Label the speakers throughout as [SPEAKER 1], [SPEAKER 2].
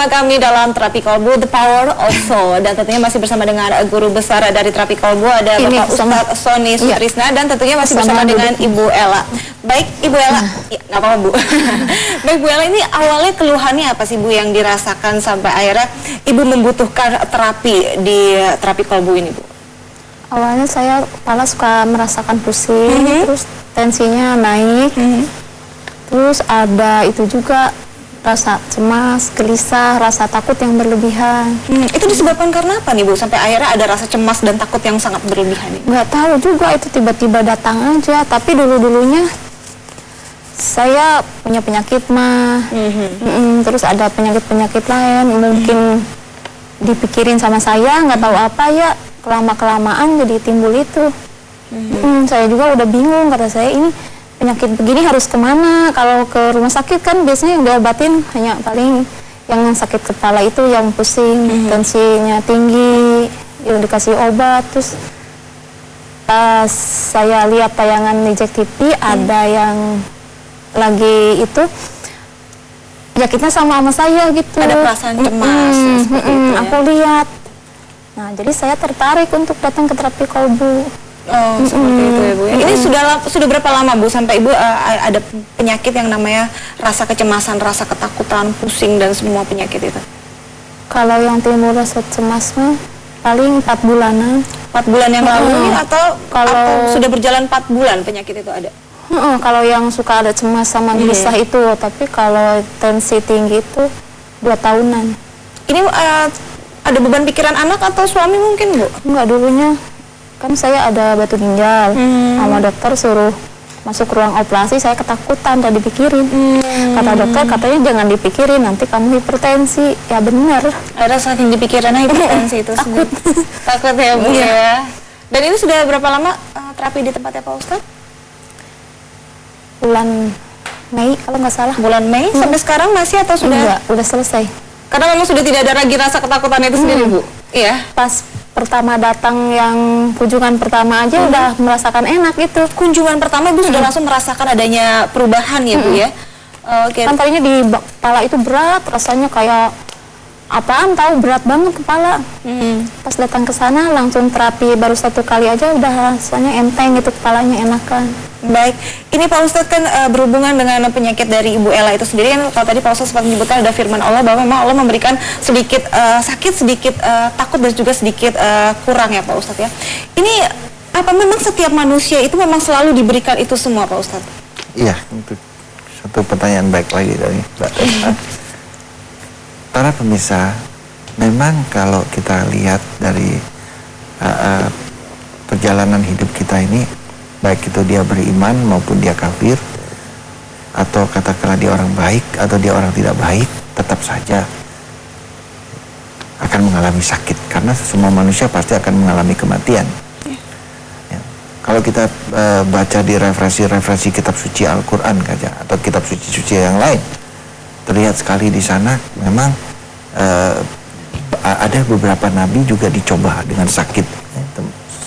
[SPEAKER 1] bersama kami dalam Terapi Kolbu, The Power of Soul. Dan tentunya masih bersama dengan guru besar dari Terapi Kolbu, ada Bapak Ustadz Sony Sutrisna. Dan tentunya masih bersama dengan Ibu Ella. Baik, Ibu Ella, ya, nggak apa-apa Bu. Baik Bu Ella, ini awalnya keluhannya apa sih Bu yang dirasakan sampai akhirnya Ibu membutuhkan terapi di Terapi Kolbu ini Bu?
[SPEAKER 2] Awalnya saya kepala suka merasakan pusing, terus tensinya naik, terus ada itu juga rasa cemas, gelisah, rasa takut yang berlebihan.
[SPEAKER 1] Itu disebabkan karena apa nih Bu? Sampai akhirnya ada rasa cemas dan takut yang sangat berlebihan nih?
[SPEAKER 2] Nggak tahu juga, itu tiba-tiba datang aja. Tapi dulu-dulunya saya punya penyakit mah, terus ada penyakit-penyakit lain, mungkin dipikirin sama saya, nggak tahu apa ya, kelama-kelamaan jadi timbul itu. Saya juga udah bingung, kata saya ini penyakit begini harus kemana? Kalau ke rumah sakit kan biasanya yang diobatin hanya paling yang sakit kepala itu, yang pusing, tensinya tinggi, yang dikasih obat. Terus pas saya lihat tayangan di Jack TV, ada yang lagi itu penyakitnya sama saya gitu.
[SPEAKER 1] Ada perasaan cemas seperti itu ya?
[SPEAKER 2] Aku lihat. Nah, jadi saya tertarik untuk datang ke Terapi Kolbu.
[SPEAKER 1] Oh, seperti itu ya Bu. Ini sudah berapa lama Bu sampai Ibu ada penyakit yang namanya rasa kecemasan, rasa ketakutan, pusing dan semua penyakit itu?
[SPEAKER 2] Kalau yang timbul rasa cemas mah paling 4 bulanan.
[SPEAKER 1] 4 bulan yang lalu atau sudah berjalan 4 bulan penyakit itu ada?
[SPEAKER 2] Kalau yang suka ada cemas sama gelisah itu, tapi kalau tensi tinggi itu 2 tahunan.
[SPEAKER 1] Ini ada beban pikiran anak atau suami mungkin Bu?
[SPEAKER 2] Enggak, dulunya kan saya ada batu ginjal, sama dokter suruh masuk ruang operasi, saya ketakutan, gak dipikirin. Kata dokter, katanya jangan dipikirin, nanti kamu hipertensi. Ya benar.
[SPEAKER 1] Ada saking dipikirannya hipertensi itu
[SPEAKER 2] takut.
[SPEAKER 1] Takut ya Bu ya. Dan ini sudah berapa lama terapi di tempatnya Pak Ustadz?
[SPEAKER 2] Bulan Mei kalau nggak salah.
[SPEAKER 1] Bulan Mei sampai sekarang masih atau sudah?
[SPEAKER 2] Enggak, udah selesai.
[SPEAKER 1] Karena memang sudah tidak ada lagi rasa ketakutan itu sendiri Bu? Iya.
[SPEAKER 2] Pas pertama datang yang kunjungan pertama aja udah merasakan enak gitu.
[SPEAKER 1] Kunjungan pertama Ibu sudah langsung merasakan adanya perubahan ya Bu ya?
[SPEAKER 2] Kan tadinya di kepala itu berat, rasanya kayak apaan tahu, berat banget kepala. Pas datang ke sana langsung terapi baru 1 kali aja udah rasanya enteng gitu, kepalanya enakan.
[SPEAKER 1] Baik, ini Pak Ustadz kan berhubungan dengan penyakit dari Ibu Ella itu sendiri kan, kalau tadi Pak Ustadz sempat menyebutkan ada firman Allah bahwa memang Allah memberikan sedikit sakit, sedikit takut dan juga sedikit kurang ya Pak Ustadz ya. Ini apa memang setiap manusia itu memang selalu diberikan itu semua Pak Ustadz?
[SPEAKER 3] Iya, itu satu pertanyaan baik lagi dari Mbak Ella. Para pemirsa, memang kalau kita lihat dari perjalanan hidup kita ini, baik itu dia beriman maupun dia kafir, atau katakanlah dia orang baik atau dia orang tidak baik, tetap saja akan mengalami sakit, karena semua manusia pasti akan mengalami kematian. Ya. Kalau kita baca di referensi kitab suci Al-Quran saja atau kitab suci-suci yang lain, terlihat sekali di sana memang ada beberapa nabi juga dicoba dengan sakit.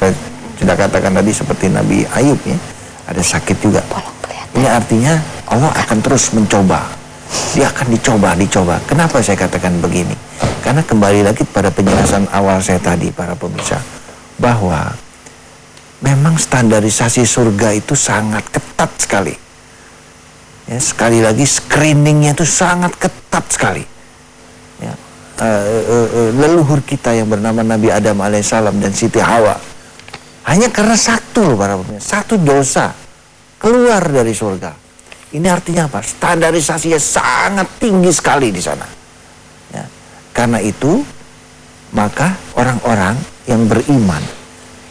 [SPEAKER 3] Saya sudah katakan tadi seperti Nabi Ayub ya, ada sakit juga. Ini artinya Allah akan terus mencoba. Dia akan dicoba. Kenapa saya katakan begini? Karena kembali lagi pada penjelasan awal saya tadi para pemirsa, bahwa memang standarisasi surga itu sangat ketat sekali. Ya, sekali lagi screeningnya itu sangat ketat sekali. Ya, leluhur kita yang bernama Nabi Adam alaihissalam dan Siti Hawa, hanya karena satu para pemirsa, satu dosa keluar dari surga. Ini artinya apa? Standarisasinya sangat tinggi sekali di sana. Ya, karena itu maka orang-orang yang beriman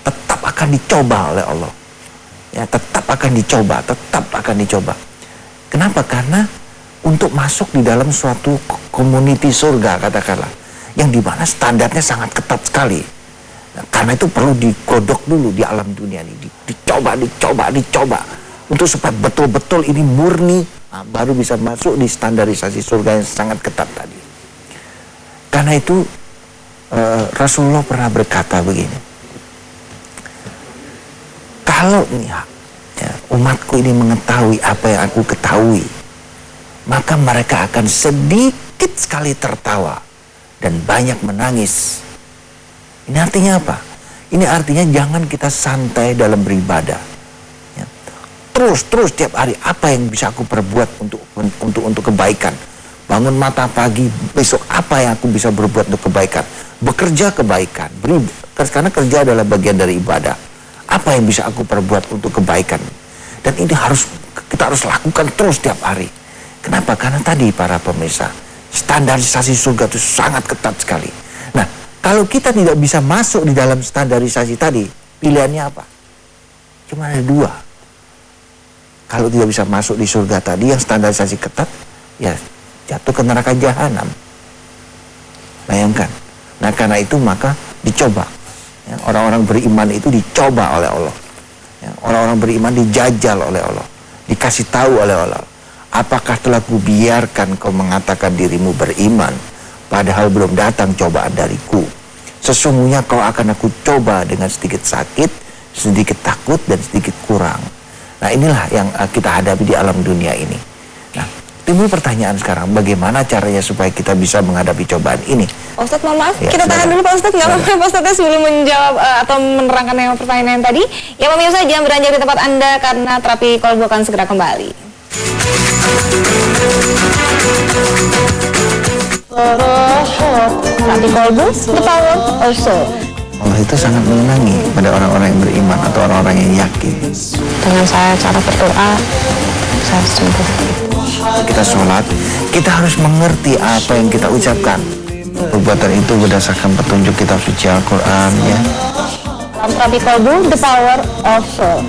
[SPEAKER 3] tetap akan dicoba oleh Allah. Ya, tetap akan dicoba. Kenapa? Karena untuk masuk di dalam suatu community surga katakanlah, yang dimana standarnya sangat ketat sekali. Nah, karena itu perlu digodok dulu di alam dunia ini, dicoba untuk supaya betul-betul ini murni, baru bisa masuk di standarisasi surga yang sangat ketat tadi. Karena itu Rasulullah pernah berkata begini, kalau umatku ini mengetahui apa yang aku ketahui, maka mereka akan sedikit sedikit sekali tertawa dan banyak menangis. Ini artinya apa? Ini artinya jangan kita santai dalam beribadah. Ya. Terus tiap hari apa yang bisa aku perbuat untuk kebaikan. Bangun mata pagi, besok apa yang aku bisa berbuat untuk kebaikan. Bekerja kebaikan. Karena kerja adalah bagian dari ibadah. Apa yang bisa aku perbuat untuk kebaikan. Dan ini kita harus lakukan terus tiap hari. Kenapa? Karena tadi para pemirsa, standarisasi surga itu sangat ketat sekali. Nah, kalau kita tidak bisa masuk di dalam standarisasi tadi, pilihannya apa? Cuma ada dua. Kalau tidak bisa masuk di surga tadi yang standarisasi ketat, ya jatuh ke neraka jahanam. Bayangkan. Nah, karena itu maka dicoba. Ya, orang-orang beriman itu dicoba oleh Allah. Ya, orang-orang beriman dijajal oleh Allah. Dikasih tahu oleh Allah. Apakah telah kubiarkan kau mengatakan dirimu beriman, padahal belum datang cobaan dariku. Sesungguhnya kau akan aku coba dengan sedikit sakit, sedikit takut, dan sedikit kurang. Nah, inilah yang kita hadapi di alam dunia ini. Nah, timbul pertanyaan sekarang, bagaimana caranya supaya kita bisa menghadapi cobaan ini?
[SPEAKER 1] Pak Ustadz, mohon maaf,
[SPEAKER 3] Ya,
[SPEAKER 1] kita tahan dulu Pak Ustadz, nggak apa-apa Pak Ustadz sebelum menjawab atau menerangkan yang pertanyaan tadi. Ya pemirsa, jangan beranjak di tempat Anda karena terapi kolbu akan segera kembali. Terapi kolbu, the power of soul.
[SPEAKER 3] Allah itu sangat menyenangi pada orang-orang yang beriman atau orang-orang yang yakin.
[SPEAKER 2] Dengan saya cara berdoa, saya sembuh.
[SPEAKER 3] Kita sholat, kita harus mengerti apa yang kita ucapkan. Perbuatan itu berdasarkan petunjuk kitab suci Al-Quran, ya.
[SPEAKER 1] Dalam terapi kolbu, the power of soul.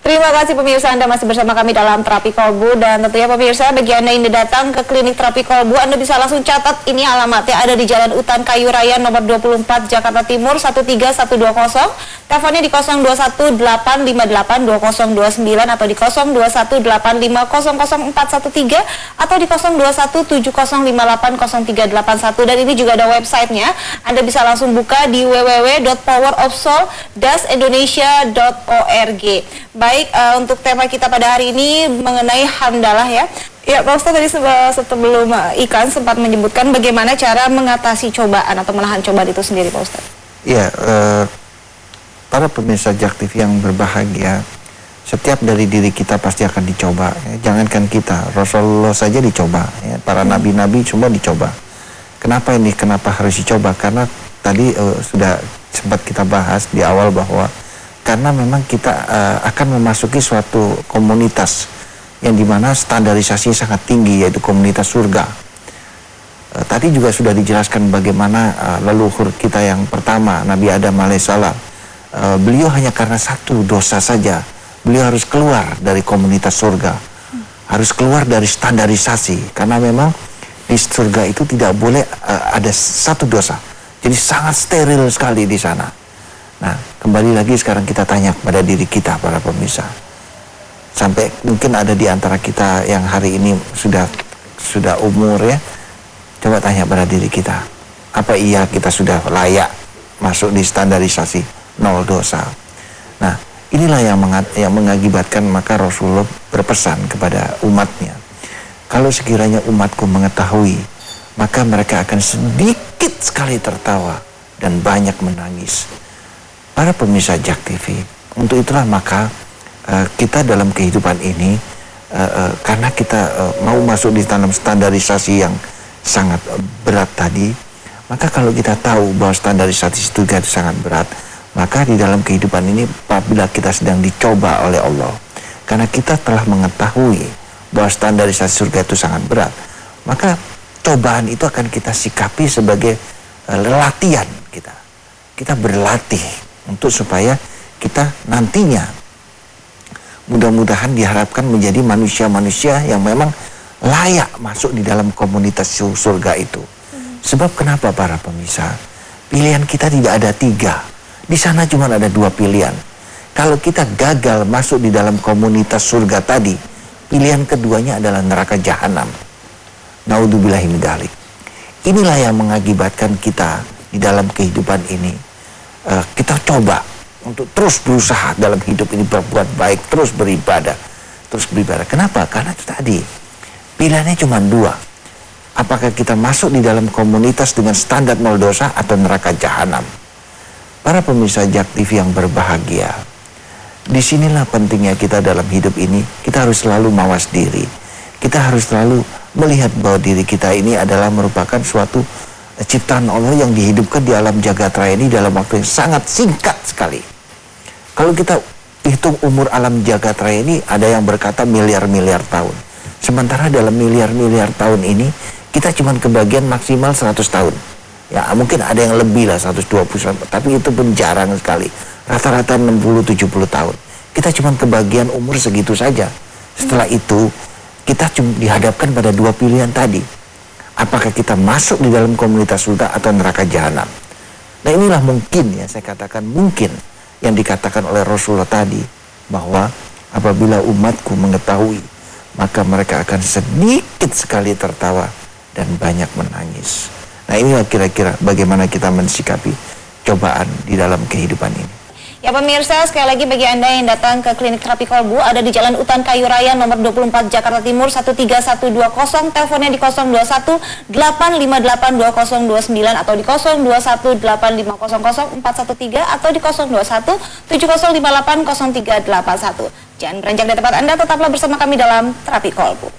[SPEAKER 1] Terima kasih pemirsa, Anda masih bersama kami dalam terapi kolbu. Dan tentunya pemirsa, bagi Anda yang datang ke klinik terapi kolbu, Anda bisa langsung catat ini alamatnya ada di Jalan Utan Kayu Raya nomor 24 Jakarta Timur 13120. Teleponnya di 0218582029 atau di 0218500413 atau di 0217058031. Dan ini juga ada websitenya. Anda bisa langsung buka di www.powerofsoul-indonesia.org. Baik, untuk tema kita pada hari ini mengenai hamdalah ya. Ya, Pak Ustadz tadi sebelum Ikan sempat menyebutkan bagaimana cara mengatasi cobaan atau menahan cobaan itu sendiri, Pak Ustadz.
[SPEAKER 3] Ya, para pemirsa Jak TV yang berbahagia, setiap dari diri kita pasti akan dicoba. Ya. Jangankan kita, Rasulullah saja dicoba. Ya. Para nabi-nabi semua dicoba. Kenapa ini? Kenapa harus dicoba? Karena tadi sudah sempat kita bahas di awal bahwa karena memang kita akan memasuki suatu komunitas yang dimana standarisasi sangat tinggi, yaitu komunitas surga. Tadi juga sudah dijelaskan bagaimana leluhur kita yang pertama, Nabi Adam alaihissalam, beliau hanya karena satu dosa saja, beliau harus keluar dari komunitas surga, harus keluar dari standarisasi, karena memang di surga itu tidak boleh ada satu dosa, jadi sangat steril sekali di sana. Nah, kembali lagi sekarang kita tanya kepada diri kita, para pemirsa. Sampai mungkin ada di antara kita yang hari ini sudah umur ya. Coba tanya pada diri kita, apa iya kita sudah layak masuk di standarisasi nol dosa. Nah, inilah yang mengakibatkan maka Rasulullah berpesan kepada umatnya, kalau sekiranya umatku mengetahui, maka mereka akan sedikit sekali tertawa dan banyak menangis. Para pemirsa JAK TV, untuk itulah maka kita dalam kehidupan ini, karena kita mau masuk di dalam standarisasi yang sangat berat tadi, maka kalau kita tahu bahwa standarisasi surga itu sangat berat, maka di dalam kehidupan ini apabila kita sedang dicoba oleh Allah, karena kita telah mengetahui bahwa standarisasi surga itu sangat berat, maka cobaan itu akan kita sikapi sebagai latihan kita. Kita berlatih untuk supaya kita nantinya mudah-mudahan diharapkan menjadi manusia-manusia yang memang layak masuk di dalam komunitas surga itu. Sebab kenapa para pemirsa? Pilihan kita tidak ada 3. Di sana cuma ada 2 pilihan. Kalau kita gagal masuk di dalam komunitas surga tadi, pilihan keduanya adalah neraka jahanam. Naudzubillahi min dzalik. Inilah yang mengakibatkan kita di dalam kehidupan ini, kita coba untuk terus berusaha dalam hidup ini berbuat baik, terus beribadah. Kenapa? Karena itu tadi, pilihannya cuma 2. Apakah kita masuk di dalam komunitas dengan standar nol dosa atau neraka jahanam? Para pemirsa JAK TV yang berbahagia, disinilah pentingnya kita dalam hidup ini. Kita harus selalu mawas diri. Kita harus selalu melihat bahwa diri kita ini adalah merupakan suatu ciptaan Allah yang dihidupkan di alam jagat raya ini dalam waktu yang sangat singkat sekali. Kalau kita hitung umur alam jagat raya ini, ada yang berkata miliar-miliar tahun. Sementara dalam miliar-miliar tahun ini, kita cuma kebagian maksimal 100 tahun. Ya mungkin ada yang lebih lah, 120, tapi itu pun jarang sekali. Rata-rata 60-70 tahun. Kita cuma kebagian umur segitu saja. Setelah itu, kita cuma dihadapkan pada 2 pilihan tadi. Apakah kita masuk di dalam komunitas surga atau neraka jahanam? Nah inilah mungkin, ya saya katakan mungkin, yang dikatakan oleh Rasulullah tadi, bahwa apabila umatku mengetahui, maka mereka akan sedikit sekali tertawa dan banyak menangis. Nah inilah kira-kira bagaimana kita mensikapi cobaan di dalam kehidupan ini.
[SPEAKER 1] Ya pemirsa, sekali lagi bagi Anda yang datang ke klinik terapi kolbu, ada di Jalan Utan Kayu Raya nomor 24 Jakarta Timur 13120, teleponnya di 021 858 2029 atau di 021 8500 413 atau di 021 7058 0381. Jangan beranjak dari tempat Anda, tetaplah bersama kami dalam terapi kolbu.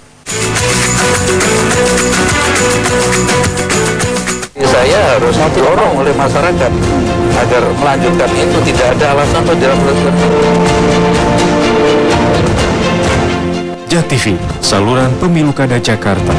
[SPEAKER 4] Saya harus didorong oleh masyarakat agar melanjutkan itu, tidak ada alasan untuk dilakukan.
[SPEAKER 5] JAK TV, saluran pemilu kada Jakarta.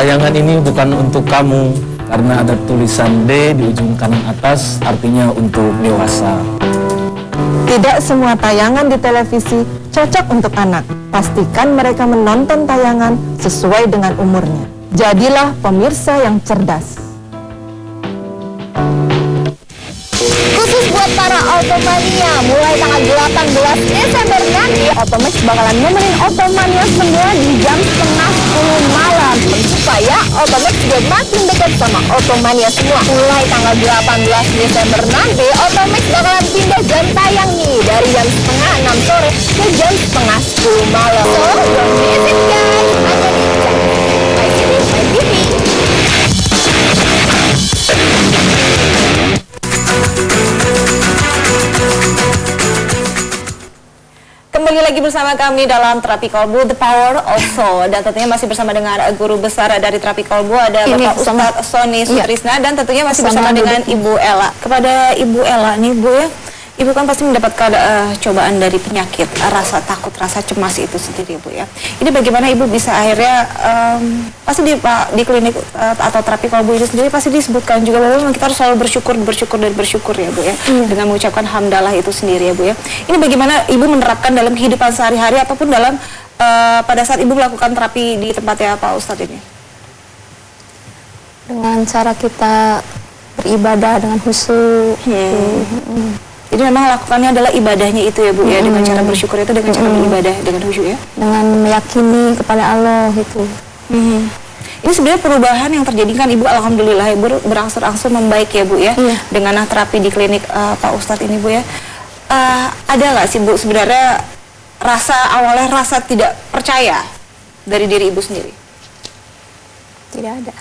[SPEAKER 6] Tayangan ini bukan untuk kamu karena ada tulisan D di ujung kanan atas, artinya untuk dewasa.
[SPEAKER 7] Tidak semua tayangan di televisi cocok untuk anak. Pastikan mereka menonton tayangan sesuai dengan umurnya. Jadilah pemirsa yang cerdas.
[SPEAKER 2] Khusus buat para Automania, mulai tanggal 18 Desember nanti, Automax bakalan nemenin Automania semua di jam 9:30 malam, supaya Automax juga makin dekat sama Automania semua. Mulai tanggal 18 Desember nanti, Automax bakalan pindah jam tayang nih, dari jam 5:30 sore ke jam 9:30 malam. So, don't miss it guys, hanya di JAK TV.
[SPEAKER 1] Kembali lagi bersama kami dalam terapi kolbu The Power of Soul, dan tentunya masih bersama dengan guru besar dari terapi kolbu, ada Bapak Ustadz Sony Sutrisna, dan tentunya masih bersama dengan Ibu Ella. Kepada Ibu Ella nih Bu ya, Ibu kan pasti mendapatkan cobaan dari penyakit, rasa takut, rasa cemas itu sendiri, Bu ya. Ini bagaimana Ibu bisa akhirnya pasti di klinik atau terapi kolbu itu sendiri pasti disebutkan juga bahwa memang kita harus selalu bersyukur ya, Bu ya. Dengan mengucapkan hamdalah itu sendiri ya, Bu ya. Ini bagaimana Ibu menerapkan dalam kehidupan sehari-hari ataupun dalam pada saat Ibu melakukan terapi di tempatnya Pak Ustadz ini?
[SPEAKER 2] Dengan cara kita beribadah dengan khusyuk.
[SPEAKER 1] Jadi memang lakukannya adalah ibadahnya itu ya, Bu ya, dengan cara bersyukur itu dengan cara beribadah dengan khusyuk ya.
[SPEAKER 2] Dengan meyakini kepada Allah itu.
[SPEAKER 1] Ini sebenarnya perubahan yang terjadi kan Ibu, alhamdulillah Ibu berangsur-angsur membaik ya, Bu ya. Dengan terapi di klinik Pak Ustadz ini, Bu ya. Ada nggak sih, Bu, sebenarnya awalnya rasa tidak percaya dari diri Ibu sendiri?
[SPEAKER 2] Tidak ada.